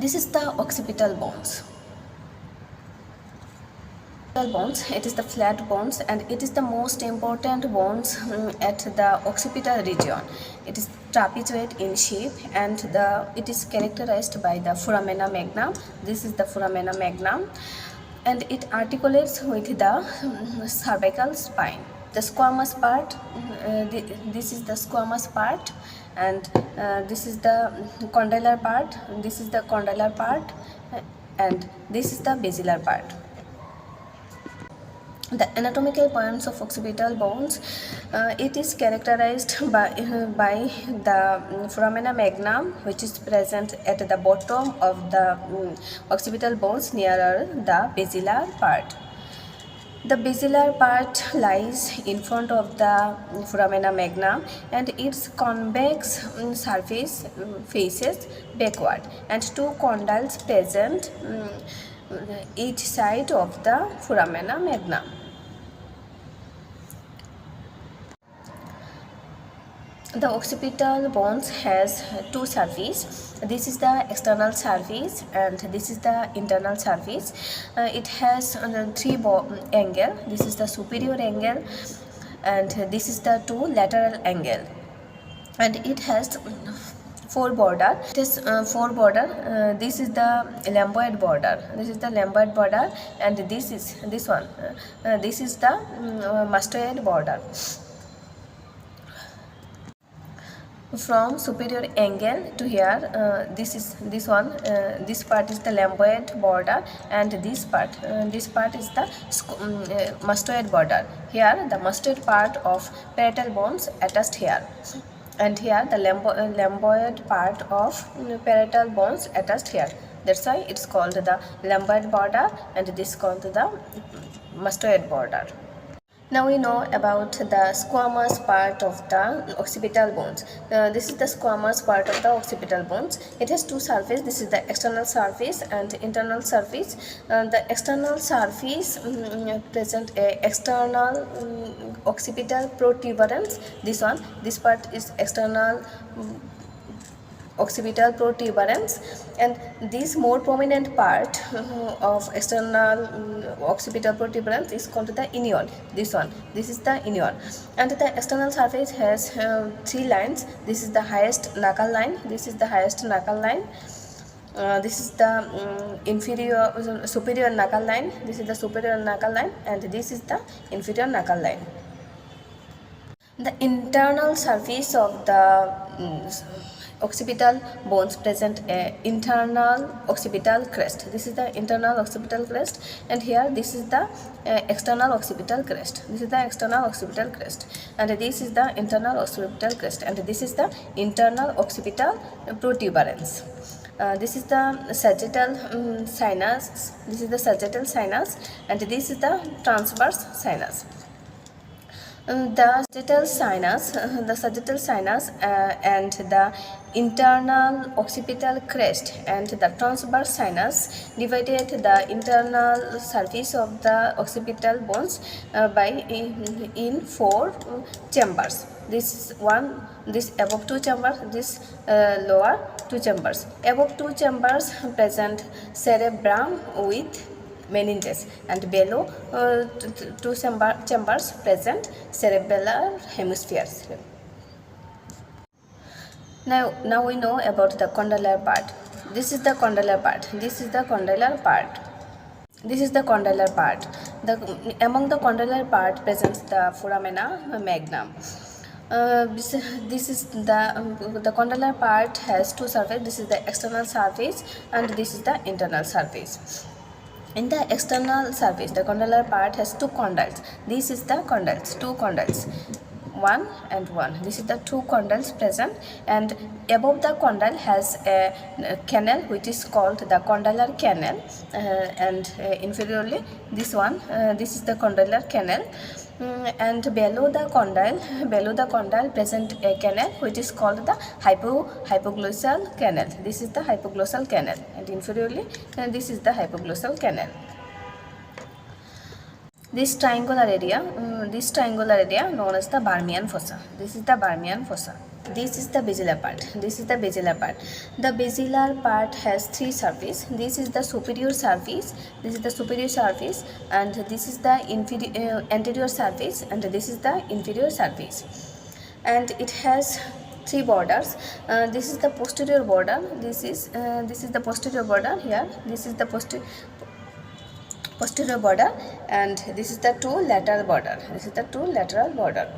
This is the occipital bones. It is the flat bones, and it is the most important bones at the occipital region. It is trapezoid in shape, and it is characterized by the foramina magnum. This is the foramina magnum, and it articulates with the cervical spine. The squamous part, this is the squamous part, and this is the condylar part. This is the condylar part, and this is the basilar part. The anatomical points of occipital bones, it is characterized by the foramina magnum, which is present at the bottom of the occipital bones nearer the basilar part. The basilar part lies in front of the foramina magnum, and its convex surface faces backward, and two condyles present each side of the foramina magnum. The occipital bones has two surfaces. This is the external surface, and this is the internal surface. It has three angle. This is the superior angle, and this is the two lateral angle, and it has four border. It is four border. This is the lamboid border. This is the lamboid border, and this is this one. This is the mastoid border. From superior angle to here, this one, this part is the lamboid border, and this part is the mastoid border. Here the mastoid part of parietal bones attached here, and here the lamboid part of parietal bones attached here. That's why it's called the lamboid border, and this is called the mastoid border. Now we know about the squamous part of the occipital bones. This is the squamous part of the occipital bones. It has two surfaces. This is the external surface and internal surface. The external surface present a external occipital protuberance. This part is external occipital protuberance, and this more prominent part of external occipital protuberance is called the inion. This is the inion, and the external surface has three lines. This is the highest knuckle line. This is the highest knuckle line. This is the superior knuckle line. This is the superior knuckle line, and this is the inferior knuckle line. The internal surface of the occipital bones present a internal occipital crest. This is the internal occipital crest, and here this is the external occipital crest. This is the external occipital crest, and this is the internal occipital crest, and this is the internal occipital protuberance. This is the sagittal sinus. This is the sagittal sinus, and this is the transverse sinus. The sagittal sinus and the internal occipital crest and the transverse sinus divided the internal surface of the occipital bones in four chambers. This above two chambers, this lower two chambers. Above two chambers present cerebrum with meninges, and below two chambers present cerebellar hemispheres. Now we know about the condylar part. This is the condylar part. This is the condylar part. This is the condylar part. Among the condylar part presents the foramina magnum. This is the condylar part has two surfaces. This is the external surface, and this is the internal surface. In the external surface, the condylar part has two condyles. This is the condyles, two condyles, one and one. This is the two condyles present, and above the condyle has a canal which is called the condylar canal, and inferiorly this is the condylar canal, and below the condyle present a canal which is called the hypoglossal canal. This is the hypoglossal canal, and inferiorly this is the hypoglossal canal. This triangular area known as the Birmian fossa. This is the Birmian fossa. this is the basilar part. This is the basilar part. The basilar part has three surface. This is the superior surface. This is the superior surface, and this is the anterior surface, and this is the inferior surface. And it has three borders. This is the posterior border. This is the posterior border here. This is the posterior border, and this is the two lateral border. This is the two lateral border.